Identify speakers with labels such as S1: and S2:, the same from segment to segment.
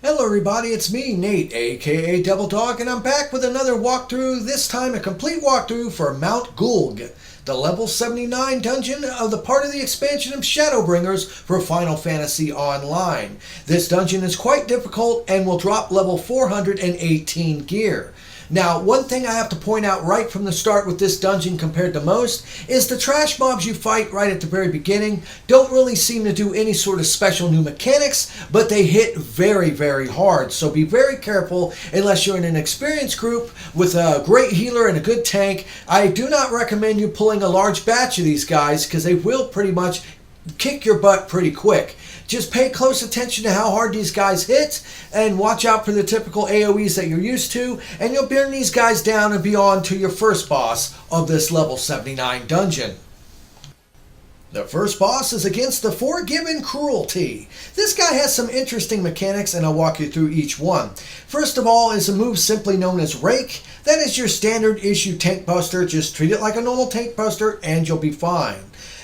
S1: Hello everybody, it's me, Nate, aka Devil Dog, and I'm back with another walkthrough, this time a complete walkthrough for Mount Gulg, the level 79 dungeon of the part of the expansion of Shadowbringers for Final Fantasy Online. This dungeon is quite difficult and will drop level 418 gear. Now, one thing I have to point out right from the start with this dungeon compared to most is the trash mobs you fight right at the very beginning don't really seem to do any sort of special new mechanics, but they hit very, very hard. So be very careful unless you're in an experienced group with a great healer and a good tank. I do not recommend you pulling a large batch of these guys because they will pretty much kick your butt pretty quick. Just pay close attention to how hard these guys hit and watch out for the typical AoEs that you're used to, and you'll burn these guys down and be on to your first boss of this level 79 dungeon. The first boss is against the Forgiven Cruelty. This guy has some interesting mechanics and I'll walk you through each one. First of all is a move simply known as Rake. That is your standard issue tank buster. Just treat it like a normal tank buster and you'll be fine.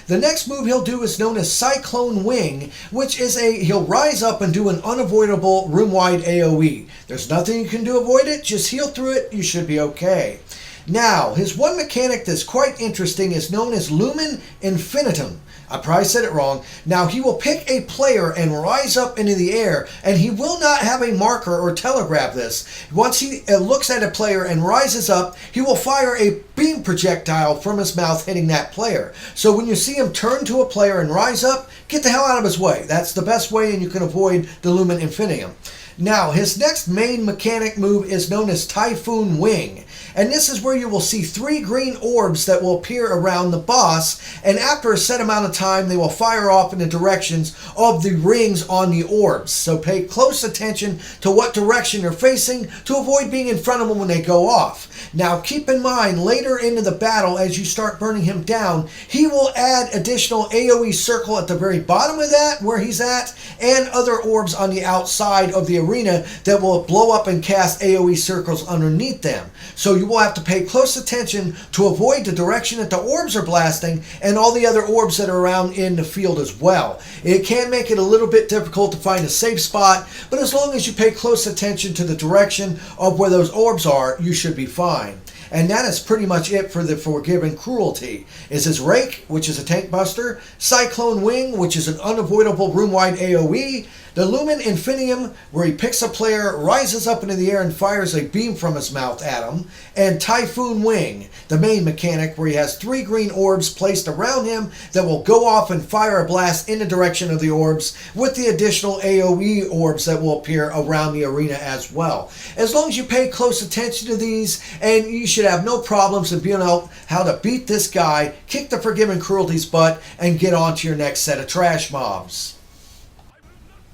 S1: The next move he'll do is known as Cyclone Wing, which is he'll rise up and do an unavoidable room-wide AoE. There's nothing you can do to avoid it, just heal through it, you should be okay. Now, his one mechanic that's quite interesting is known as Lumen Infinitum. I probably said it wrong. Now, he will pick a player and rise up into the air, and he will not have a marker or telegraph this. Once he looks at a player and rises up, he will fire a beam projectile from his mouth hitting that player. So when you see him turn to a player and rise up, get the hell out of his way. That's the best way, and you can avoid the Lumen Infinitum. Now, his next main mechanic move is known as Typhoon Wing. And this is where you will see 3 green orbs that will appear around the boss, and after a set amount of time they will fire off in the directions of the rings on the orbs. So pay close attention to what direction they're facing to avoid being in front of them when they go off. Now keep in mind, later into the battle as you start burning him down, he will add additional AoE circle at the very bottom of that where he's at, and other orbs on the outside of the arena that will blow up and cast AoE circles underneath them. So you will have to pay close attention to avoid the direction that the orbs are blasting and all the other orbs that are around in the field as well. It can make it a little bit difficult to find a safe spot, but as long as you pay close attention to the direction of where those orbs are, you should be fine. And that is pretty much it for the Forgiven Cruelty. Is his Rake, which is a tank buster, Cyclone Wing, which is an unavoidable room-wide AoE, the Lumen Infinitum, where he picks a player, rises up into the air and fires a beam from his mouth at him, and Typhoon Wing, the main mechanic, where he has 3 green orbs placed around him that will go off and fire a blast in the direction of the orbs, with the additional AoE orbs that will appear around the arena as well. As long as you pay close attention to these, and you should have no problems in being able how to beat this guy, kick the Forgiven Cruelty's butt, and get on to your next set of trash mobs.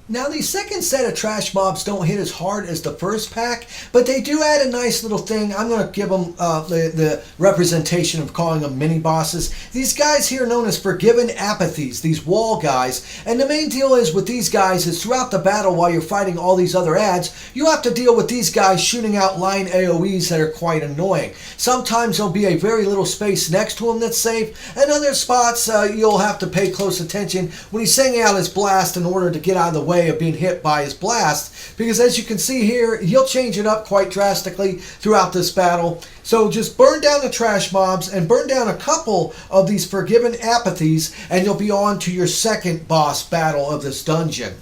S1: Now, the second set of trash mobs don't hit as hard as the first pack, but they do add a nice little thing. I'm going to give them the representation of calling them mini-bosses. These guys here are known as Forgiven Apathies, these wall guys. And the main deal is with these guys is throughout the battle while you're fighting all these other ads, you have to deal with these guys shooting out line AoEs that are quite annoying. Sometimes there'll be a very little space next to him that's safe, and other spots you'll have to pay close attention when he's sending out his blast in order to get out of the way of being hit by his blast, because as you can see here, he'll change it up quite drastically throughout this battle. So just burn down the trash mobs and burn down a couple of these Forgiven Apathies, and you'll be on to your second boss battle of this dungeon.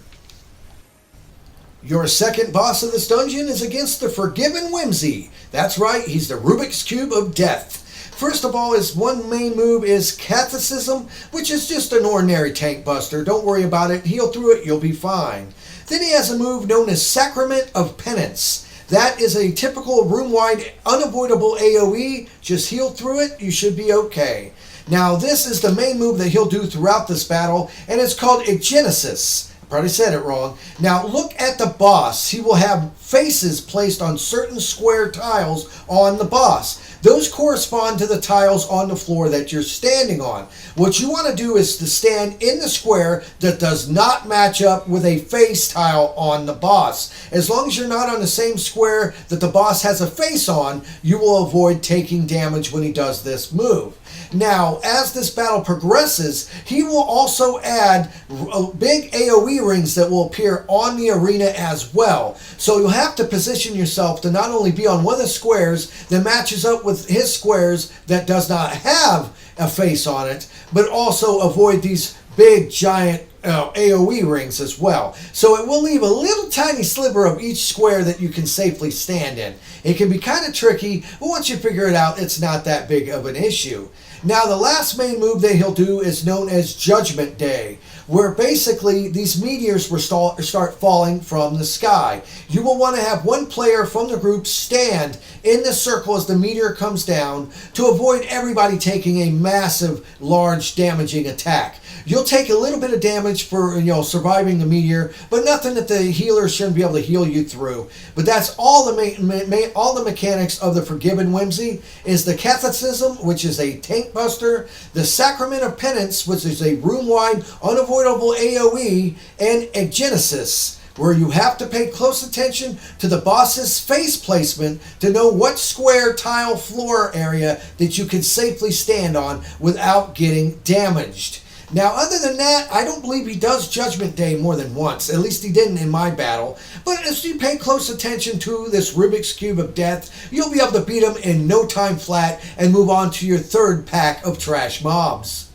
S1: Your second boss of this dungeon is against the Forgiven Whimsy. That's right, he's the Rubik's Cube of Death. First of all, his one main move is Catholicism, which is just an ordinary tank buster. Don't worry about it. Heal through it. You'll be fine. Then he has a move known as Sacrament of Penance. That is a typical room-wide unavoidable AoE. Just heal through it. You should be okay. Now, this is the main move that he'll do throughout this battle, and it's called Egenesis. Probably said it wrong. Now look at the boss. He will have faces placed on certain square tiles on the boss. Those correspond to the tiles on the floor that you're standing on. What you want to do is to stand in the square that does not match up with a face tile on the boss. As long as you're not on the same square that the boss has a face on, you will avoid taking damage when he does this move. Now, as this battle progresses, he will also add big AoE rings that will appear on the arena as well. So you'll have to position yourself to not only be on one of the squares that matches up with his squares that does not have a face on it, but also avoid these big giant AoE rings as well. So it will leave a little tiny sliver of each square that you can safely stand in. It can be kind of tricky, but once you figure it out, it's not that big of an issue. Now, the last main move that he'll do is known as Judgment Day, where basically these meteors will start falling from the sky. You will want to have one player from the group stand in the circle as the meteor comes down to avoid everybody taking a massive, large, damaging attack. You'll take a little bit of damage for surviving the meteor, but nothing that the healer shouldn't be able to heal you through. But that's all the mechanics of the Forgiven Whimsy is the Catholicism, which is a tank buster, the Sacrament of Penance, which is a room-wide, unavoidable AoE, and a Genesis, where you have to pay close attention to the boss's face placement to know what square tile floor area that you can safely stand on without getting damaged. Now, other than that, I don't believe he does Judgment Day more than once. At least he didn't in my battle. But as you pay close attention to this Rubik's Cube of Death, you'll be able to beat him in no time flat and move on to your third pack of trash mobs.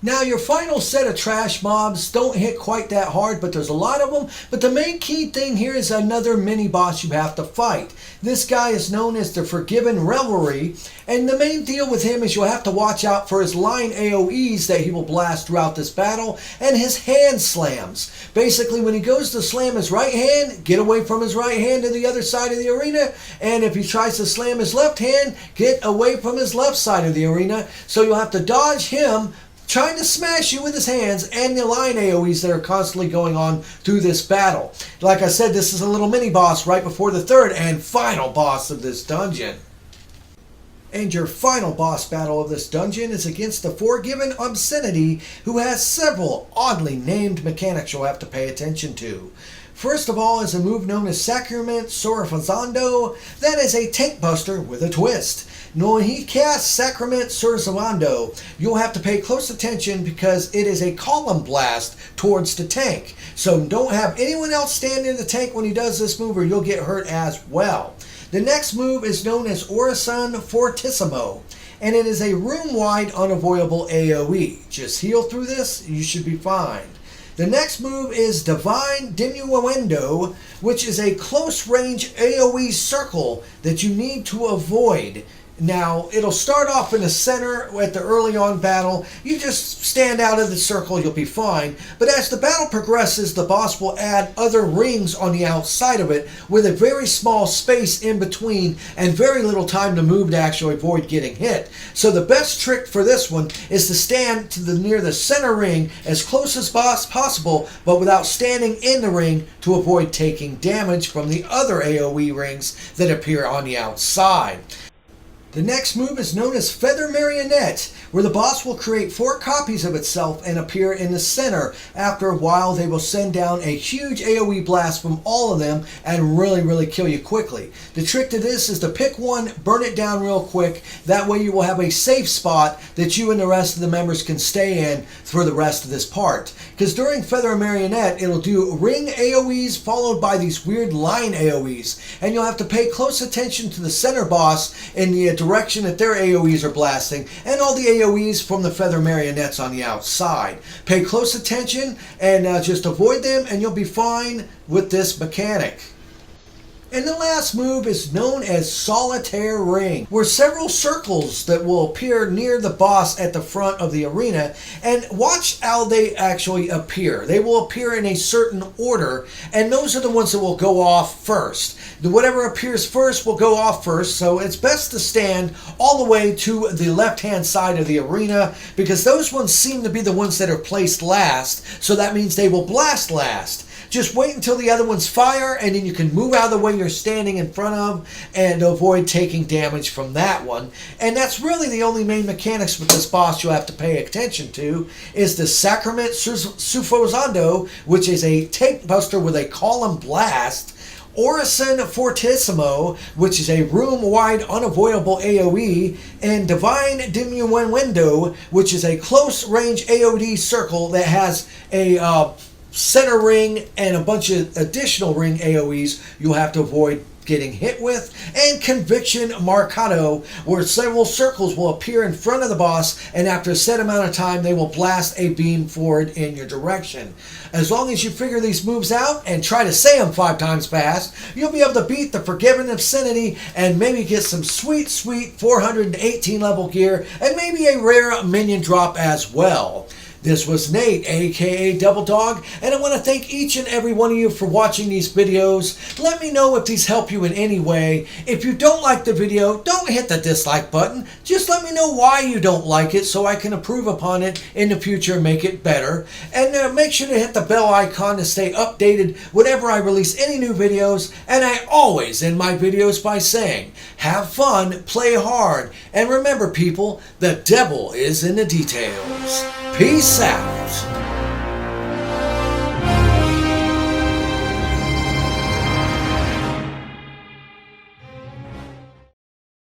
S1: Now, your final set of trash mobs don't hit quite that hard, but there's a lot of them. But the main key thing here is another mini-boss you have to fight. This guy is known as the Forgiven Revelry, and the main deal with him is you'll have to watch out for his line AoEs that he will blast throughout this battle, and his hand slams. Basically, when he goes to slam his right hand, get away from his right hand to the other side of the arena, and if he tries to slam his left hand, get away from his left side of the arena. So you'll have to dodge him, trying to smash you with his hands, and the line AoEs that are constantly going on through this battle. Like I said, this is a little mini-boss right before the third and final boss of this dungeon. And your final boss battle of this dungeon is against the Forgiven Obscenity, who has several oddly named mechanics you'll have to pay attention to. First of all is a move known as Sacrament Sorafazando. That is a tank buster with a twist. Now, when he casts Sacrament Sorafazando, you'll have to pay close attention because it is a column blast towards the tank. So don't have anyone else stand in the tank when he does this move or you'll get hurt as well. The next move is known as Orison Fortissimo, and it is a room-wide unavoidable AoE. Just heal through this, you should be fine. The next move is Divine Diminuendo, which is a close-range AoE circle that you need to avoid. Now, it'll start off in the center at the early on battle. You just stand out of the circle, you'll be fine. But as the battle progresses, the boss will add other rings on the outside of it with a very small space in between and very little time to move to actually avoid getting hit. So the best trick for this one is to stand to near the center ring as close as possible, but without standing in the ring to avoid taking damage from the other AoE rings that appear on the outside. The next move is known as Feather Marionette, where the boss will create 4 copies of itself and appear in the center. After a while, they will send down a huge AoE blast from all of them and really kill you quickly. The trick to this is to pick one, burn it down real quick. That way you will have a safe spot that you and the rest of the members can stay in for the rest of this part. Because during Feather Marionette, it'll do ring AoEs followed by these weird line AoEs. And you'll have to pay close attention to the center boss in the direction that their AoEs are blasting, and all the AoEs from the Feather Marionettes on the outside. Pay close attention and just avoid them and you'll be fine with this mechanic. And the last move is known as Solitaire Ring, where several circles that will appear near the boss at the front of the arena, and watch how they actually appear. They will appear in a certain order, and those are the ones that will go off first. Whatever appears first will go off first, so it's best to stand all the way to the left-hand side of the arena, because those ones seem to be the ones that are placed last, so that means they will blast last. Just wait until the other ones fire, and then you can move out of the way you're standing in front of and avoid taking damage from that one. And that's really the only main mechanics with this boss you'll have to pay attention to is the Sacrament Sufozando, which is a tank buster with a column blast. Orison Fortissimo, which is a room-wide unavoidable AoE, and Divine Diminuendo, which is a close-range AoD circle that has a center ring and a bunch of additional ring AoEs you'll have to avoid getting hit with, and Conviction Marcato, where several circles will appear in front of the boss, and after a set amount of time they will blast a beam forward in your direction. As long as you figure these moves out and try to say them 5 times fast, you'll be able to beat the Forgiven Obscenity and maybe get some sweet 418 level gear and maybe a rare minion drop as well. This was Nate, aka Double Dog, and I want to thank each and every one of you for watching these videos. Let me know if these help you in any way. If you don't like the video, don't hit the dislike button. Just let me know why you don't like it so I can improve upon it in the future and make it better. And make sure to hit the bell icon to stay updated whenever I release any new videos. And I always end my videos by saying, have fun, play hard, and remember people, the devil is in the details. Peace out.